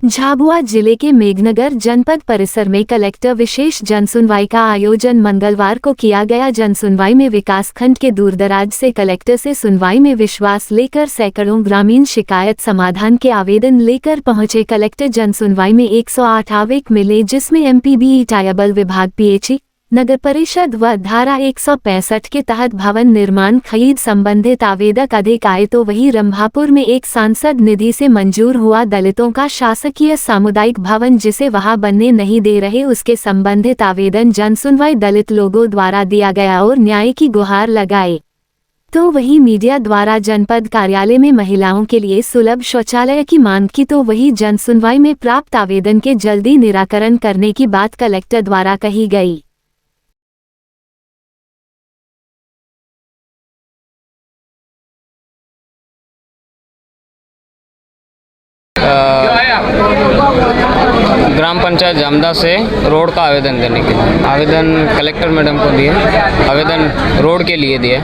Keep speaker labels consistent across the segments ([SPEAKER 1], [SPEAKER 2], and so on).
[SPEAKER 1] झाबुआ जिले के मेघनगर जनपद परिसर में कलेक्टर विशेष जनसुनवाई का आयोजन मंगलवार को किया गया। जनसुनवाई में विकासखंड के दूरदराज से कलेक्टर से सुनवाई में विश्वास लेकर सैकड़ों ग्रामीण शिकायत समाधान के आवेदन लेकर पहुंचे। कलेक्टर जनसुनवाई में 108 आवेदन मिले, जिसमें एमपीबी ट्राइबल विभाग, पीएचई, नगर परिषद व धारा 165 के तहत भवन निर्माण खरीद संबंधित आवेदक अधिक आए तो वही रंभापुर में एक सांसद निधि से मंजूर हुआ दलितों का शासकीय सामुदायिक भवन जिसे वहां बनने नहीं दे रहे, उसके संबंधित आवेदन जनसुनवाई दलित लोगों द्वारा दिया गया और न्याय की गुहार लगाए। तो वही मीडिया द्वारा जनपद कार्यालय में महिलाओं के लिए सुलभ शौचालय की मांग की तो वही जनसुनवाई में प्राप्त आवेदन के जल्दी निराकरण करने की बात कलेक्टर द्वारा कही गई।
[SPEAKER 2] ग्राम पंचायत जामदा से रोड का आवेदन देने के लिए आवेदन कलेक्टर मैडम को दिए। आवेदन रोड के लिए दिए,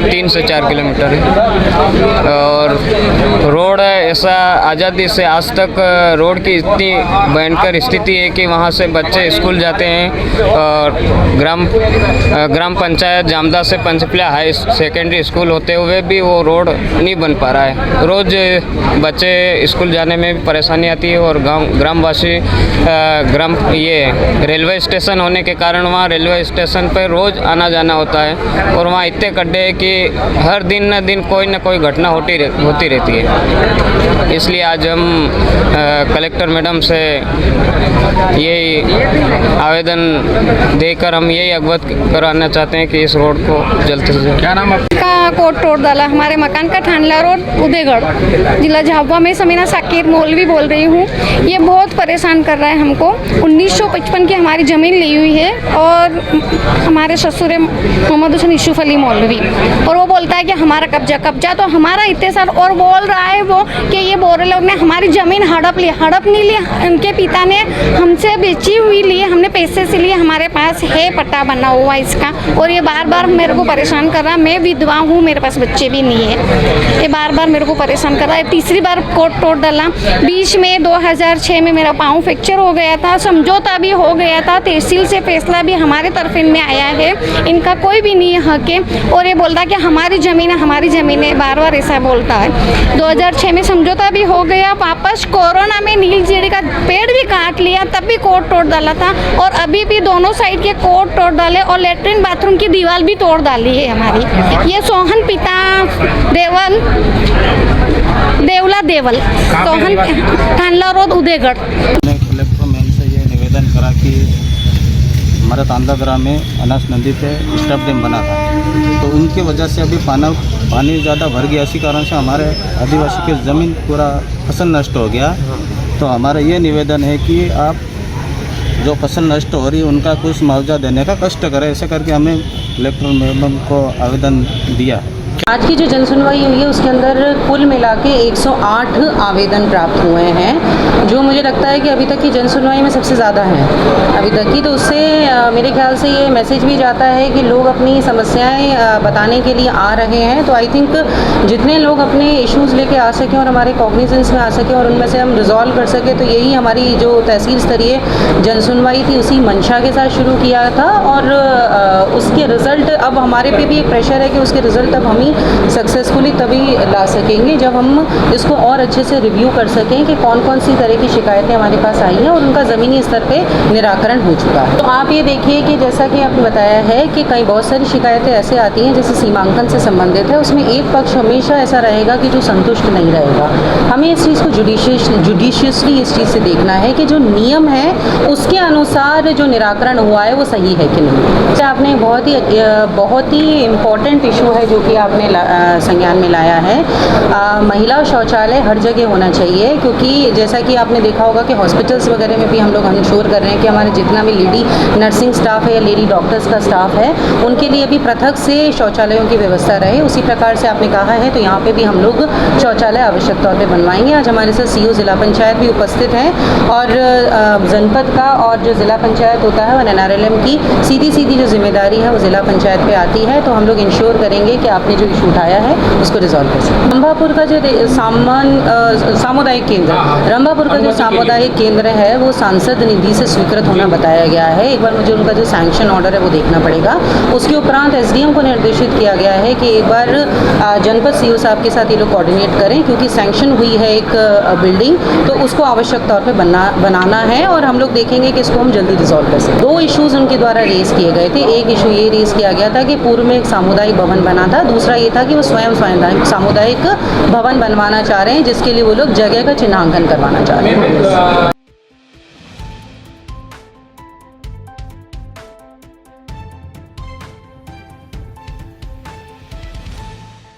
[SPEAKER 2] 3 से 4 किलोमीटर है और रोड ऐसा आज़ादी से आज तक रोड की इतनी भयंकर स्थिति है कि वहाँ से बच्चे स्कूल जाते हैं और ग्राम पंचायत जामदा से पंचपलिया हाई सेकेंडरी स्कूल होते हुए भी वो रोड नहीं बन पा रहा है। रोज़ बच्चे स्कूल जाने में भी परेशानी आती है और ग्रामवासी ये रेलवे स्टेशन होने के कारण वहाँ रेलवे स्टेशन पर रोज़ आना जाना होता है और वहाँ इतने गड्ढे हैं कि हर दिन न दिन कोई न कोई घटना होती रहती है। इसलिए आज हम कलेक्टर मैडम से यही आवेदन देकर हम यही अवगत कराना चाहते हैं कि इस रोड को जल्द से जल्द। क्या नाम आपका?
[SPEAKER 3] कोट तोड़ डाला हमारे मकान का, ठानला रोड, उदयगढ़, जिला झाबुआ में समीना साकिर मौलवी बोल रही हूँ। ये बहुत परेशान कर रहा है हमको। 1955 की हमारी ज़मीन ली हुई है और हमारे ससुर है मोहम्मद हुसैन यूसुफ अली मौलवी, और वो बोलता है कि हमारा कब्जा तो हमारा इतने साल, और बोल रहा है वो कि ये बोरे लोग ने हमारी ज़मीन हड़प नहीं ली, उनके पिता ने हमसे बेची हुई ली, हमने पैसे से लिए, हमारे पास है पट्टा बना हुआ इसका, और ये बार बार मेरे को परेशान कर रहा है। मैं विधवा हूँ, मेरे पास बच्चे भी नहीं है, ये बार बार मेरे को परेशान कर रहा है। तीसरी बार कोर्ट तोड़ डाला। बीच में 2006 में मेरा पाँव फ्रैक्चर हो गया था, समझौता भी हो गया था, तहसील से फैसला भी हमारे तरफ में आया है, इनका कोई भी नहीं हक है, और ये बोलता है कि हमारी ज़मीन है, बार बार ऐसा बोलता है। 2006 में समझौता भी हो गया, वापस कोरोना में नील जीड़ी का पेड़ भी काट लिया, तब भी कोर्ट तोड़ डाला था, और अभी भी दोनों साइड के कोर्ट तोड़ डाले और लेटरिन बाथरूम की दीवार भी तोड़ डाली है हमारी। ये सोहन पिता Deval Sohan Thanla road, Udaygarh.
[SPEAKER 4] Collector ma'am से ये निवेदन करा कि हमारे तांदा ग्राम में अनास नदी पे स्टॉप डैम बना था, तो उनकी वजह से अभी पानी ज़्यादा भर गया, इसी कारण से हमारे आदिवासी की ज़मीन पूरा फसल नष्ट हो गया। तो हमारा ये निवेदन है कि आप जो फसल नष्ट हो रही है उनका कुछ मुआवजा देने का कष्ट करें, ऐसे करके हमें कलेक्टर मैडम को आवेदन दिया।
[SPEAKER 5] आज की जो जनसुनवाई हुई है उसके अंदर कुल मिला के 108 आवेदन प्राप्त हुए हैं, जो मुझे लगता है कि अभी तक की जनसुनवाई में सबसे ज़्यादा है अभी तक की। तो उससे मेरे ख्याल से ये मैसेज भी जाता है कि लोग अपनी समस्याएं बताने के लिए आ रहे हैं। तो आई थिंक जितने लोग अपने इश्यूज़ लेके आ सकें और हमारे कॉग्निजेंस में आ सकें और उनमें से हम रिजॉल्व कर सकें, तो यही हमारी जो तहसील स्तरीय जनसुनवाई थी उसी मंशा के साथ शुरू किया था। और उसके रिज़ल्ट अब हमारे पे भी एक प्रेशर है कि उसके रिज़ल्ट अब हम ही सक्सेसफुली तभी ला सकेंगे जब हम इसको और अच्छे से रिव्यू कर सकें कि कौन कौन सी तरह की शिकायतें हमारे पास आई हैं और उनका ज़मीनी स्तर पे निराकरण हो चुका है। तो आप ये देखिए कि जैसा कि आपने बताया है कि कई बहुत सारी शिकायतें ऐसे आती हैं जैसे सीमांकन से संबंधित है, उसमें एक पक्ष हमेशा ऐसा रहेगा कि जो संतुष्ट नहीं रहेगा। हमें इस चीज़ को जुडिशियसली इस चीज़ से देखना है कि जो नियम है उसके अनुसार जो निराकरण हुआ है वो सही है कि नहीं। आपने बहुत ही इम्पॉर्टेंट इशू है जो कि आपने संज्ञान में लाया है। महिला शौचालय हर जगह होना चाहिए, क्योंकि जैसा कि आपने देखा होगा कि हॉस्पिटल्स वगैरह में भी हम लोग इंश्योर कर रहे हैं कि हमारे जितना भी लेडी नर्सिंग स्टाफ है या लेडी डॉक्टर्स का स्टाफ है उनके लिए भी पृथक से शौचालयों की व्यवस्था रहे। उसी प्रकार से आपने कहा है तो यहाँ पे भी हम लोग शौचालय आवश्यक तौर पे बनवाएंगे। आज हमारे साथ सीईओ जिला पंचायत भी उपस्थित हैं और जनपद का और जो जिला पंचायत होता है वो NRLM की सीधी जो जिम्मेदारी है वो जिला पंचायत पे आती है। तो हम लोग इंश्योर करेंगे कि आपने जो इशू उठाया है उसको रिजॉल्व कर सकें। रंभापुर का जो सामुदायिक केंद्र, रंभापुर का जो सामुदायिक केंद्र है वो सांसद निधि से स्वीकृत होना बताया गया है। एक बार मुझे उनका जो सैंक्शन ऑर्डर है वो देखना पड़ेगा। उसके उपरांत एसडीएम को निर्देशित किया गया है कि एक बार जनपद सीईओ साहब के साथ ये लोग कोऑर्डिनेट करें, क्योंकि सैंक्शन हुई है एक बिल्डिंग, तो उसको आवश्यक तौर पे बनाना है और हम लोग देखेंगे कि इसको हम जल्दी रिजॉल्व कर सकें। 2 इश्यूज़ उनके द्वारा रेज़ किए गए थे। एक इशू ये रेज़ किया गया था कि पूर्व में एक सामुदायिक भवन बना था, दूसरा ये था कि वो स्वयं सामुदायिक भवन बनवाना चाह रहे हैं, जिसके लिए वो लोग जगह का चिन्हांकन करवाना चाह रहे हैं।